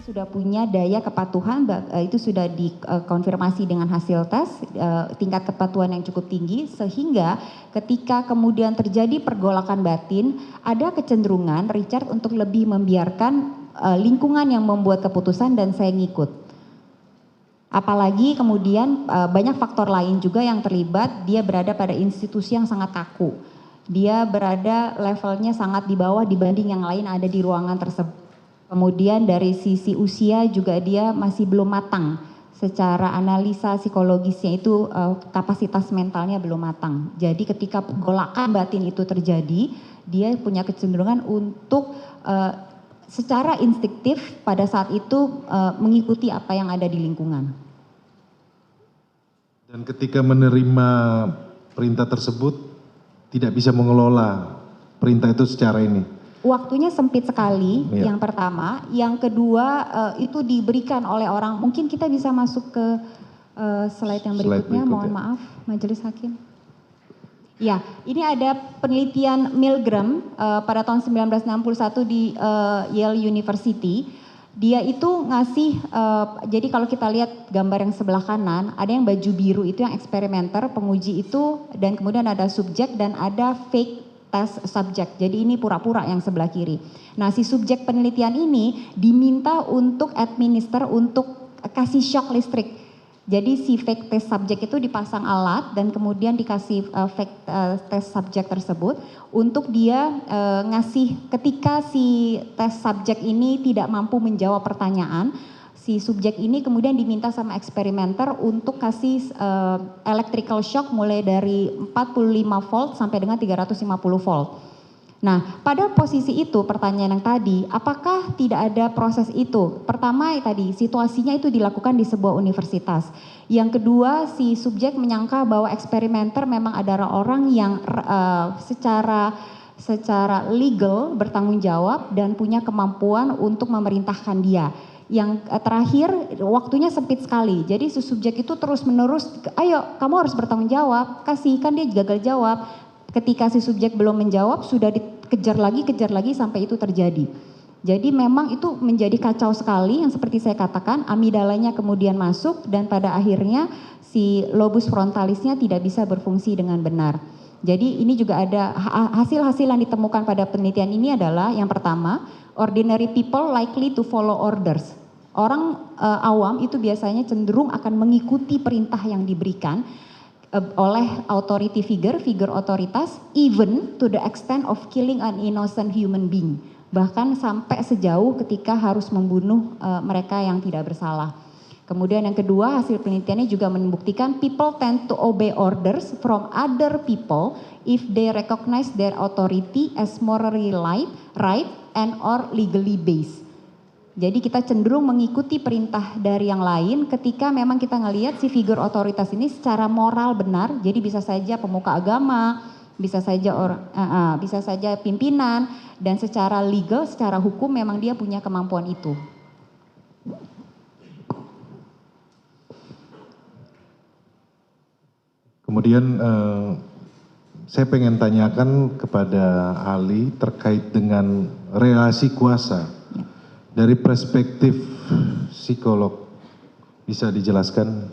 sudah punya daya kepatuhan, itu sudah dikonfirmasi dengan hasil tes, tingkat kepatuhan yang cukup tinggi, sehingga ketika kemudian terjadi pergolakan batin, ada kecenderungan Richard untuk lebih membiarkan lingkungan yang membuat keputusan dan saya ngikut. Apalagi kemudian banyak faktor lain juga yang terlibat, dia berada pada institusi yang sangat kaku. Dia berada levelnya sangat di bawah dibanding yang lain ada di ruangan tersebut. Kemudian dari sisi usia juga dia masih belum matang. Secara analisa psikologisnya itu kapasitas mentalnya belum matang. Jadi ketika golakan batin itu terjadi, dia punya kecenderungan untuk secara instiktif pada saat itu mengikuti apa yang ada di lingkungan. Dan ketika menerima perintah tersebut, tidak bisa mengelola perintah itu secara ini. Waktunya sempit sekali, yang pertama. Yang kedua, itu diberikan oleh orang, mungkin kita bisa masuk ke slide yang berikutnya, mohon maaf, Majelis Hakim. Ya, ini ada penelitian Milgram pada tahun 1961 di Yale University. Dia itu ngasih, jadi kalau kita lihat gambar yang sebelah kanan, ada yang baju biru itu yang eksperimenter, penguji itu, dan kemudian ada subjek dan ada fake test subjek. Jadi ini pura-pura yang sebelah kiri. Nah, si subjek penelitian ini diminta untuk administer untuk kasih shock listrik. Jadi si fake test subjek itu dipasang alat dan kemudian dikasih fake test subjek tersebut untuk dia ngasih ketika si test subjek ini tidak mampu menjawab pertanyaan, si subjek ini kemudian diminta sama eksperimenter untuk kasih electrical shock mulai dari 45 volt sampai dengan 350 volt. Nah, pada posisi itu pertanyaan yang tadi, apakah tidak ada proses itu? Pertama tadi, situasinya itu dilakukan di sebuah universitas. Yang kedua, si subjek menyangka bahwa eksperimenter memang adalah orang yang secara legal bertanggung jawab dan punya kemampuan untuk memerintahkan dia. Yang terakhir, waktunya sempit sekali. Jadi si subjek itu terus menerus, ayo kamu harus bertanggung jawab, kasih, kan dia gagal jawab. Ketika si subjek belum menjawab, sudah dikejar lagi sampai itu terjadi. Jadi memang itu menjadi kacau sekali yang seperti saya katakan, amigdalanya kemudian masuk dan pada akhirnya si lobus frontalisnya tidak bisa berfungsi dengan benar. Jadi ini juga ada hasil-hasil yang ditemukan pada penelitian ini adalah yang pertama, ordinary people likely to follow orders. Orang awam itu biasanya cenderung akan mengikuti perintah yang diberikan oleh authority figure otoritas, even to the extent of killing an innocent human being. Bahkan sampai sejauh ketika harus membunuh mereka yang tidak bersalah. Kemudian yang kedua, hasil penelitiannya juga membuktikan people tend to obey orders from other people if they recognize their authority as morally right and or legally based. Jadi kita cenderung mengikuti perintah dari yang lain ketika memang kita ngelihat si figur otoritas ini secara moral benar, jadi bisa saja pemuka agama, bisa saja pimpinan, dan secara legal, secara hukum memang dia punya kemampuan itu. Kemudian saya pengen tanyakan kepada ahli terkait dengan relasi kuasa. Dari perspektif psikolog, bisa dijelaskan?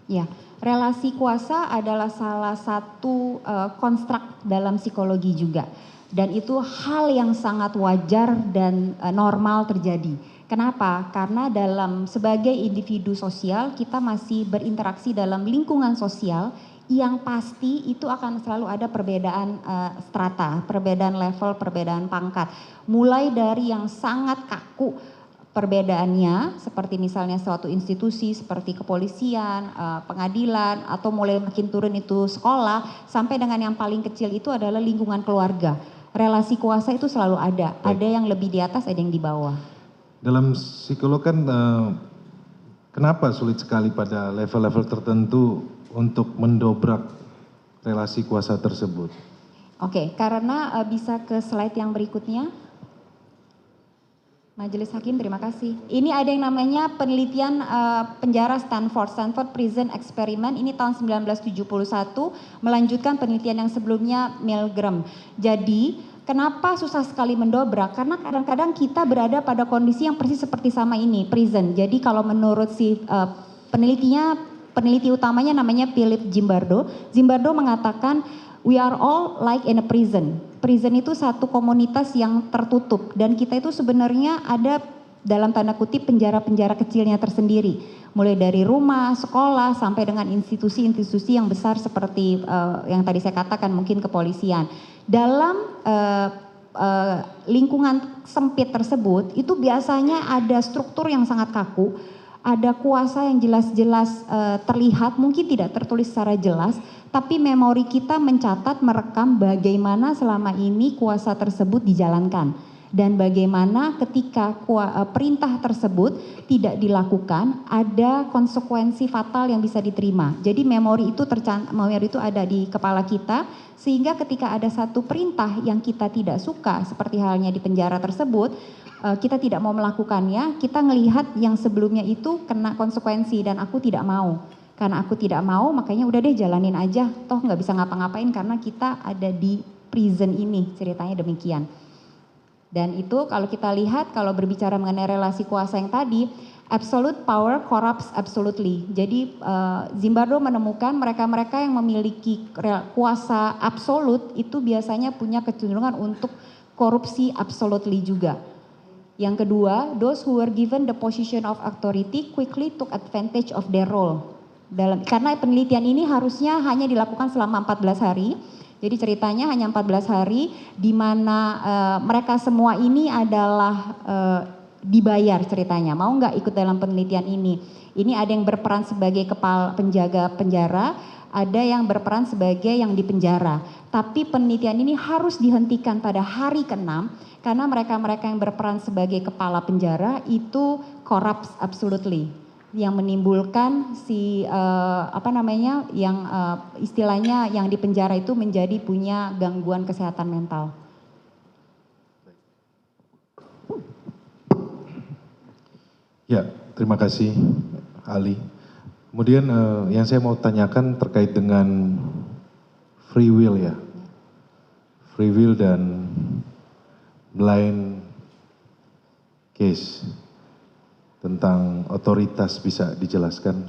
Ya, relasi kuasa adalah salah satu konstruk dalam psikologi juga. Dan itu hal yang sangat wajar dan normal terjadi. Kenapa? Karena sebagai individu sosial, kita masih berinteraksi dalam lingkungan sosial yang pasti itu akan selalu ada perbedaan strata, perbedaan level, perbedaan pangkat. Mulai dari yang sangat kaku perbedaannya, seperti misalnya suatu institusi seperti kepolisian, pengadilan, atau mulai makin turun itu sekolah, sampai dengan yang paling kecil itu adalah lingkungan keluarga. Relasi kuasa itu selalu ada yang lebih di atas, ada yang di bawah. Dalam psikolog kan kenapa sulit sekali pada level-level tertentu untuk mendobrak relasi kuasa tersebut? Oke, karena bisa ke slide yang berikutnya. Majelis Hakim, terima kasih. Ini ada yang namanya penelitian penjara Stanford Prison Experiment, ini tahun 1971, melanjutkan penelitian yang sebelumnya Milgram. Jadi Kenapa susah sekali mendobrak? Karena kadang-kadang kita berada pada kondisi yang persis seperti sama ini, prison. Jadi kalau menurut si peneliti utamanya namanya Philip Zimbardo. Zimbardo mengatakan we are all like in a prison. Prison itu satu komunitas yang tertutup dan kita itu sebenarnya ada dalam tanda kutip penjara-penjara kecilnya tersendiri. Mulai dari rumah, sekolah, sampai dengan institusi-institusi yang besar seperti yang tadi saya katakan mungkin kepolisian. Dalam lingkungan sempit tersebut itu biasanya ada struktur yang sangat kaku, ada kuasa yang jelas-jelas terlihat, mungkin tidak tertulis secara jelas, tapi memori kita mencatat, merekam bagaimana selama ini kuasa tersebut dijalankan. Dan bagaimana ketika perintah tersebut tidak dilakukan, ada konsekuensi fatal yang bisa diterima. Jadi memori itu ada di kepala kita, sehingga ketika ada satu perintah yang kita tidak suka, seperti halnya di penjara tersebut, kita tidak mau melakukannya, kita melihat yang sebelumnya itu kena konsekuensi dan aku tidak mau. Karena aku tidak mau, makanya udah deh jalanin aja, toh nggak bisa ngapa-ngapain karena kita ada di prison ini, ceritanya demikian. Dan itu kalau kita lihat, kalau berbicara mengenai relasi kuasa yang tadi, absolute power corrupts absolutely. Jadi Zimbardo menemukan mereka-mereka yang memiliki kuasa absolut itu biasanya punya kecenderungan untuk korupsi absolutely juga. Yang kedua, those who were given the position of authority quickly took advantage of their role. Karena penelitian ini harusnya hanya dilakukan selama 14 hari. Jadi ceritanya hanya 14 hari di mana mereka semua ini adalah dibayar ceritanya. Mau nggak ikut dalam penelitian ini? Ini ada yang berperan sebagai kepala penjaga penjara, ada yang berperan sebagai yang dipenjara. Tapi penelitian ini harus dihentikan pada hari ke-6 karena mereka-mereka yang berperan sebagai kepala penjara itu corrupts absolutely. Yang menimbulkan istilahnya yang di penjara itu menjadi punya gangguan kesehatan mental. Ya, terima kasih Ali. Kemudian yang saya mau tanyakan terkait dengan free will ya. Free will dan blind case. Tentang otoritas bisa dijelaskan?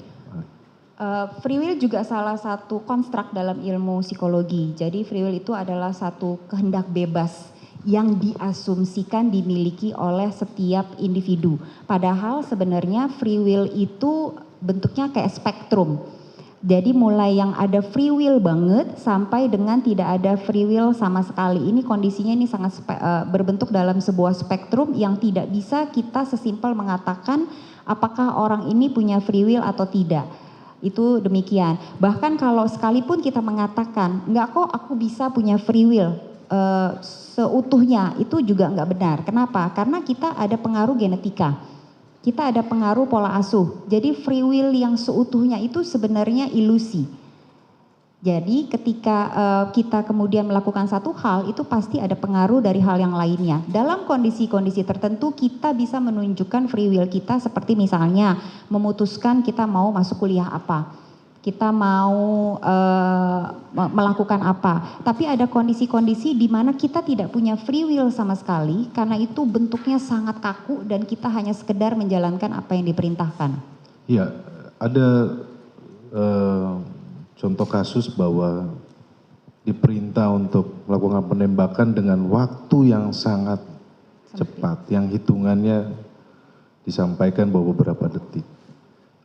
Free will juga salah satu konstruk dalam ilmu psikologi. Jadi free will itu adalah satu kehendak bebas yang diasumsikan dimiliki oleh setiap individu. Padahal sebenarnya free will itu bentuknya kayak spektrum. Jadi mulai yang ada free will banget sampai dengan tidak ada free will sama sekali. Ini kondisinya ini sangat berbentuk dalam sebuah spektrum yang tidak bisa kita sesimpel mengatakan apakah orang ini punya free will atau tidak. Itu demikian. Bahkan kalau sekalipun kita mengatakan enggak kok aku bisa punya free will seutuhnya, itu juga enggak benar. Kenapa? Karena kita ada pengaruh genetika. Kita ada pengaruh pola asuh. Jadi free will yang seutuhnya itu sebenarnya ilusi. Jadi ketika kita kemudian melakukan satu hal itu pasti ada pengaruh dari hal yang lainnya. Dalam kondisi-kondisi tertentu kita bisa menunjukkan free will kita seperti misalnya memutuskan kita mau masuk kuliah apa. Kita mau melakukan apa. Tapi ada kondisi-kondisi di mana kita tidak punya free will sama sekali karena itu bentuknya sangat kaku dan kita hanya sekedar menjalankan apa yang diperintahkan. Iya, ada contoh kasus bahwa diperintah untuk melakukan penembakan dengan waktu yang sangat cepat, yang hitungannya disampaikan bahwa beberapa detik.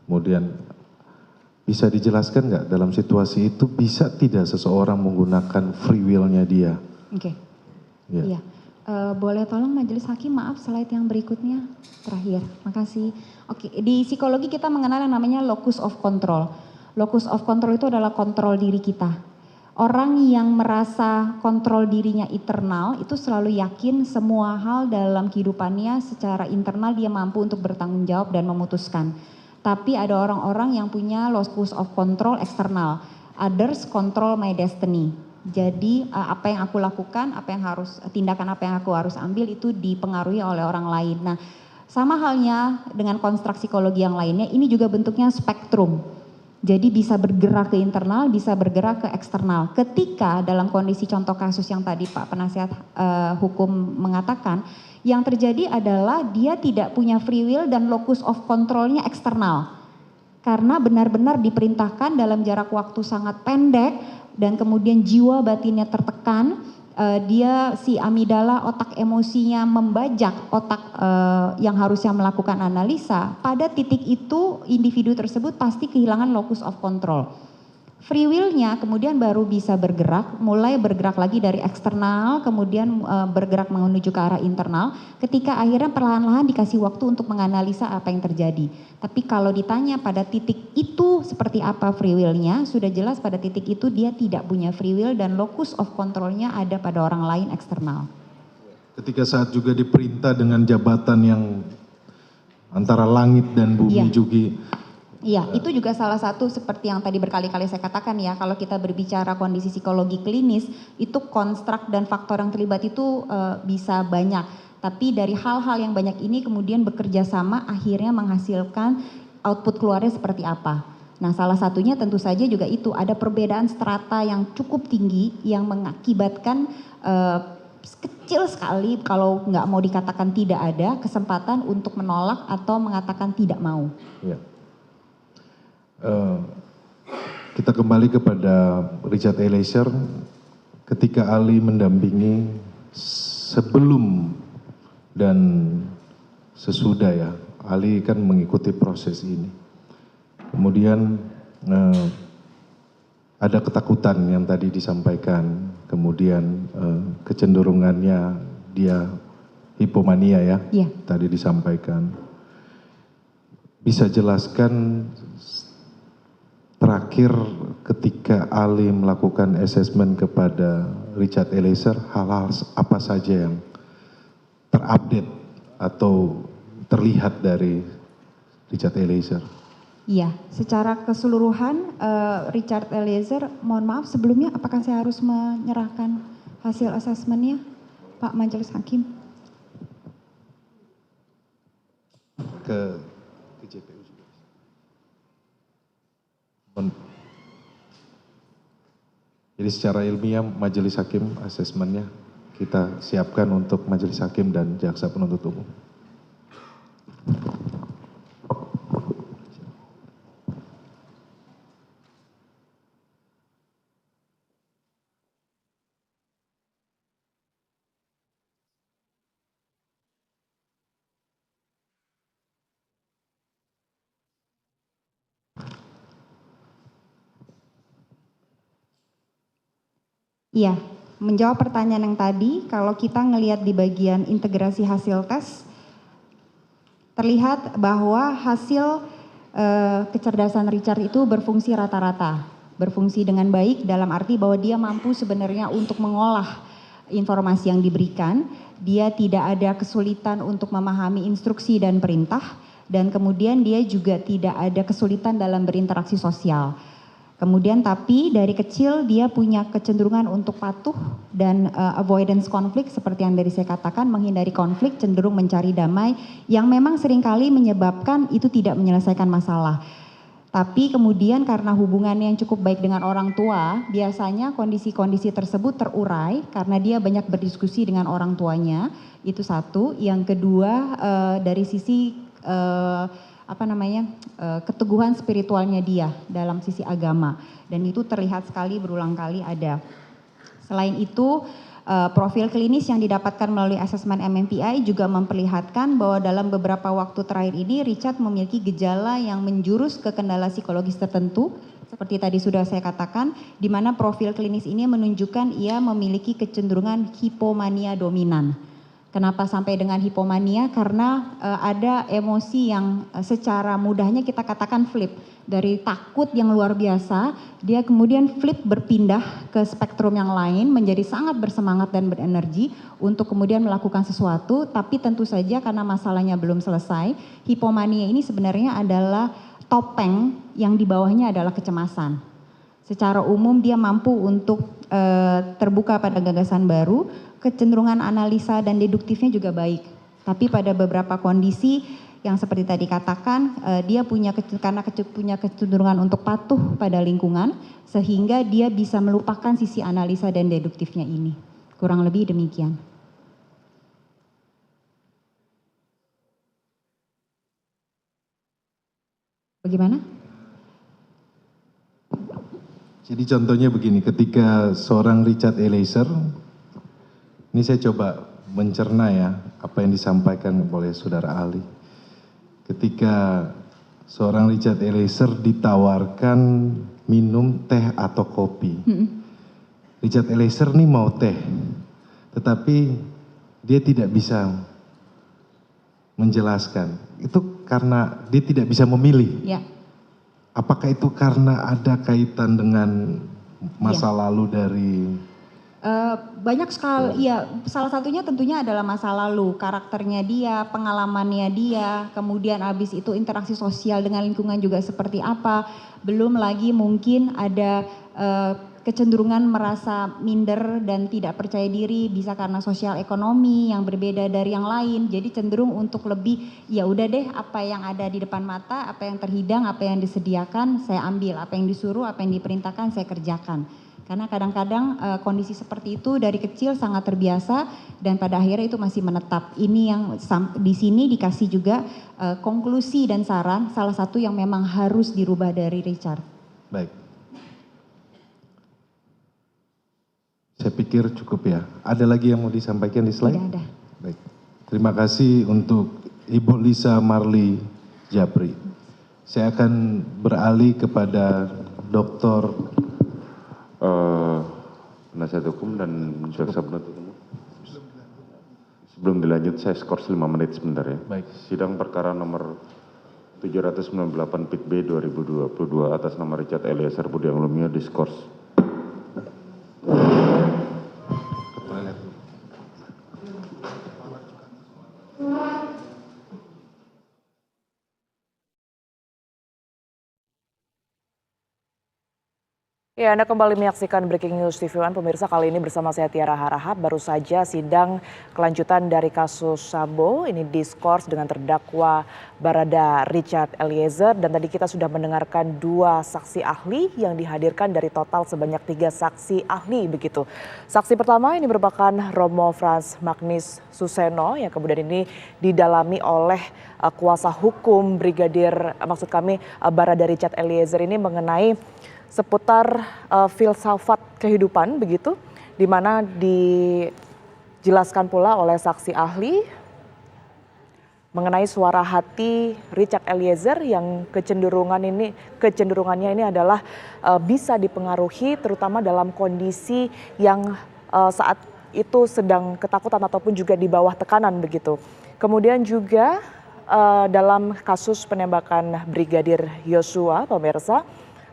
Kemudian bisa dijelaskan nggak dalam situasi itu bisa tidak seseorang menggunakan free will-nya dia? Oke. Iya. Boleh tolong majelis hakim, maaf slide yang berikutnya terakhir. Makasih. Oke, di psikologi kita mengenal yang namanya locus of control. Locus of control itu adalah kontrol diri kita. Orang yang merasa kontrol dirinya eternal itu selalu yakin semua hal dalam kehidupannya secara internal dia mampu untuk bertanggung jawab dan memutuskan. Tapi ada orang-orang yang punya locus of control eksternal. Others control my destiny. Jadi apa yang aku lakukan, tindakan apa yang aku harus ambil itu dipengaruhi oleh orang lain. Nah, sama halnya dengan konstruk psikologi yang lainnya, ini juga bentuknya spektrum. Jadi bisa bergerak ke internal, bisa bergerak ke eksternal. Ketika dalam kondisi contoh kasus yang tadi Pak Penasihat Hukum mengatakan, yang terjadi adalah dia tidak punya free will dan locus of control-nya eksternal. Karena benar-benar diperintahkan dalam jarak waktu sangat pendek dan kemudian jiwa batinnya tertekan, dia si amigdala otak emosinya membajak otak yang harusnya melakukan analisa. Pada titik itu individu tersebut pasti kehilangan locus of control. Free will-nya kemudian baru bisa bergerak, mulai bergerak lagi dari eksternal, kemudian bergerak menuju ke arah internal, ketika akhirnya perlahan-lahan dikasih waktu untuk menganalisa apa yang terjadi. Tapi kalau ditanya pada titik itu seperti apa free will-nya, sudah jelas pada titik itu dia tidak punya free will dan locus of control-nya ada pada orang lain eksternal. Ketika saat juga diperintah dengan jabatan yang antara langit dan bumi juga. Iya, itu juga salah satu seperti yang tadi berkali-kali saya katakan ya, kalau kita berbicara kondisi psikologi klinis, itu konstruk dan faktor yang terlibat itu bisa banyak. Tapi dari hal-hal yang banyak ini kemudian bekerja sama akhirnya menghasilkan output keluarnya seperti apa. Nah, salah satunya tentu saja juga itu, ada perbedaan strata yang cukup tinggi yang mengakibatkan kecil sekali, kalau nggak mau dikatakan tidak ada, kesempatan untuk menolak atau mengatakan tidak mau. Ya. Kita kembali kepada Richard Eliezer ketika Ali mendampingi sebelum dan sesudah ya, Ali kan mengikuti proses ini. Kemudian ada ketakutan yang tadi disampaikan, kemudian kecenderungannya dia hipomania ya, tadi disampaikan. Bisa jelaskan terakhir ketika Ali melakukan assessment kepada Richard Eliezer, hal-hal apa saja yang terupdate atau terlihat dari Richard Eliezer? Iya, secara keseluruhan Richard Eliezer, mohon maaf sebelumnya apakah saya harus menyerahkan hasil asesmennya Pak Majelis Hakim? Ke JPU juga. Jadi secara ilmiah Majelis Hakim asesmennya kita siapkan untuk Majelis Hakim dan Jaksa Penuntut Umum. Iya, menjawab pertanyaan yang tadi, kalau kita ngelihat di bagian integrasi hasil tes, terlihat bahwa hasil kecerdasan Richard itu berfungsi rata-rata, berfungsi dengan baik dalam arti bahwa dia mampu sebenarnya untuk mengolah informasi yang diberikan, dia tidak ada kesulitan untuk memahami instruksi dan perintah, dan kemudian dia juga tidak ada kesulitan dalam berinteraksi sosial. Kemudian tapi dari kecil dia punya kecenderungan untuk patuh dan avoidance konflik seperti yang dari saya katakan, menghindari konflik, cenderung mencari damai yang memang seringkali menyebabkan itu tidak menyelesaikan masalah. Tapi kemudian karena hubungannya yang cukup baik dengan orang tua, biasanya kondisi-kondisi tersebut terurai karena dia banyak berdiskusi dengan orang tuanya, itu satu. Yang kedua dari sisi keteguhan spiritualnya dia dalam sisi agama, dan itu terlihat sekali berulang kali ada. Selain itu profil klinis yang didapatkan melalui asesmen MMPI juga memperlihatkan bahwa dalam beberapa waktu terakhir ini Richard memiliki gejala yang menjurus ke kendala psikologis tertentu seperti tadi sudah saya katakan, di mana profil klinis ini menunjukkan ia memiliki kecenderungan hipomania dominan. Kenapa sampai dengan hipomania? Karena ada emosi yang secara mudahnya kita katakan flip. Dari takut yang luar biasa, dia kemudian flip berpindah ke spektrum yang lain, menjadi sangat bersemangat dan berenergi untuk kemudian melakukan sesuatu, tapi tentu saja karena masalahnya belum selesai, hipomania ini sebenarnya adalah topeng yang di bawahnya adalah kecemasan. Secara umum dia mampu untuk terbuka pada gagasan baru, kecenderungan analisa dan deduktifnya juga baik. Tapi pada beberapa kondisi yang seperti tadi katakan dia punya kecenderungan untuk patuh pada lingkungan sehingga dia bisa melupakan sisi analisa dan deduktifnya ini. Kurang lebih demikian. Bagaimana? Jadi contohnya begini, ketika seorang Richard Eliezer, ini saya coba mencerna ya apa yang disampaikan oleh saudara ahli. Ketika seorang Richard Eliezer ditawarkan minum teh atau kopi. Richard Eliezer ini mau teh, tetapi dia tidak bisa menjelaskan. Itu karena dia tidak bisa memilih. Ya. Apakah itu karena ada kaitan dengan masa lalu dari... Banyak sekali, ya salah satunya tentunya adalah masa lalu, karakternya dia, pengalamannya dia, kemudian habis itu interaksi sosial dengan lingkungan juga seperti apa, belum lagi mungkin ada kecenderungan merasa minder dan tidak percaya diri, bisa karena sosial ekonomi yang berbeda dari yang lain, jadi cenderung untuk lebih ya udah deh apa yang ada di depan mata, apa yang terhidang, apa yang disediakan saya ambil, apa yang disuruh, apa yang diperintahkan saya kerjakan. Karena kadang-kadang kondisi seperti itu dari kecil sangat terbiasa dan pada akhirnya itu masih menetap. Ini yang di sini dikasih juga konklusi dan saran salah satu yang memang harus dirubah dari Richard. Baik. Saya pikir cukup ya. Ada lagi yang mau disampaikan di slide? Tidak ada. Baik. Terima kasih untuk Ibu Lisa Marli Japri. Saya akan beralih kepada Dr. Penasihat hukum dan jaksa penuntut umum. Sebelum dilanjut saya skors 5 menit sebentar ya. Baik. Sidang perkara nomor 798 Pit B 2022 atas nama Richard Eliezer Budiang Lumiu diskors. Ke toilet. Ya, Anda kembali menyaksikan Breaking News TV One. Pemirsa, kali ini bersama saya Tiara Harahap. Baru saja sidang kelanjutan dari kasus Sambo ini diskors dengan terdakwa Barada Richard Eliezer. Dan tadi kita sudah mendengarkan 2 saksi ahli yang dihadirkan dari total sebanyak 3 saksi ahli begitu. Saksi pertama ini merupakan Romo Frans Magnis Suseno yang kemudian ini didalami oleh kuasa hukum Barada Richard Eliezer ini mengenai seputar filsafat kehidupan begitu, di mana dijelaskan pula oleh saksi ahli mengenai suara hati Richard Eliezer yang kecenderungannya ini adalah bisa dipengaruhi terutama dalam kondisi yang saat itu sedang ketakutan ataupun juga di bawah tekanan begitu. Kemudian juga dalam kasus penembakan Brigadir Yosua, pemirsa,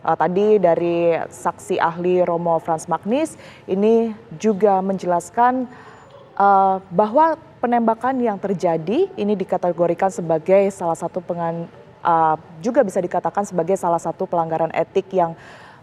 tadi dari saksi ahli Romo Frans Magnis ini juga menjelaskan bahwa penembakan yang terjadi ini dikategorikan sebagai juga bisa dikatakan sebagai salah satu pelanggaran etik yang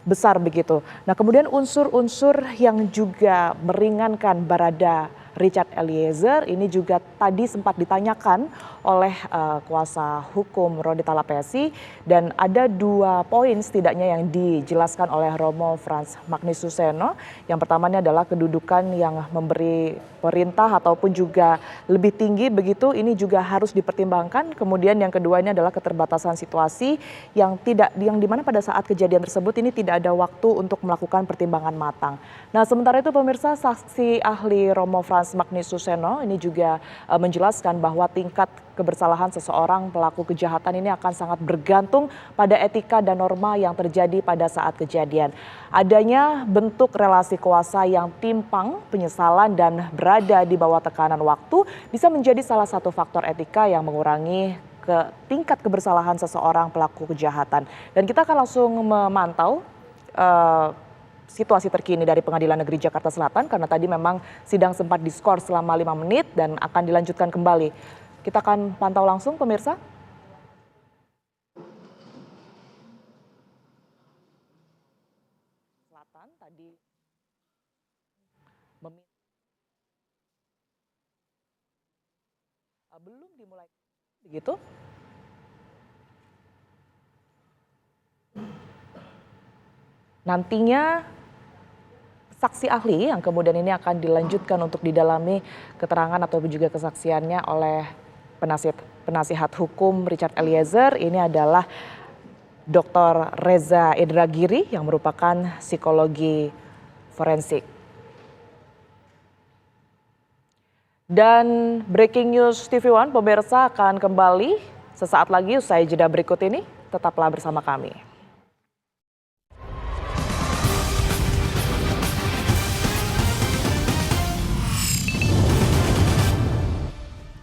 besar begitu. Nah, kemudian unsur-unsur yang juga meringankan Barada Richard Eliezer ini juga tadi sempat ditanyakan oleh kuasa hukum Rodi Talapesi, dan ada 2 poin setidaknya yang dijelaskan oleh Romo Frans Magnis Suseno. Yang pertamanya adalah kedudukan yang memberi perintah ataupun juga lebih tinggi begitu, ini juga harus dipertimbangkan. Kemudian yang kedua ini adalah keterbatasan situasi yang dimana pada saat kejadian tersebut ini tidak ada waktu untuk melakukan pertimbangan matang. Nah, sementara itu pemirsa, saksi ahli Romo Frans Magnis Suseno ini juga menjelaskan bahwa tingkat kebersalahan seseorang pelaku kejahatan ini akan sangat bergantung pada etika dan norma yang terjadi pada saat kejadian. Adanya bentuk relasi kuasa yang timpang, penyesalan dan berada di bawah tekanan waktu bisa menjadi salah satu faktor etika yang mengurangi tingkat kebersalahan seseorang pelaku kejahatan. Dan kita akan langsung memantau situasi terkini dari Pengadilan Negeri Jakarta Selatan, karena tadi memang sidang sempat diskors selama 5 menit dan akan dilanjutkan kembali. Kita akan pantau langsung pemirsa. Selatan tadi belum dimulai. Begitu. Nantinya saksi ahli yang kemudian ini akan dilanjutkan untuk didalami keterangan atau juga kesaksiannya oleh penasihat hukum Richard Eliezer. Ini adalah Dr. Reza Indragiri yang merupakan psikologi forensik. Dan breaking news TV One pemirsa akan kembali sesaat lagi usai jeda berikut ini. Tetaplah bersama kami.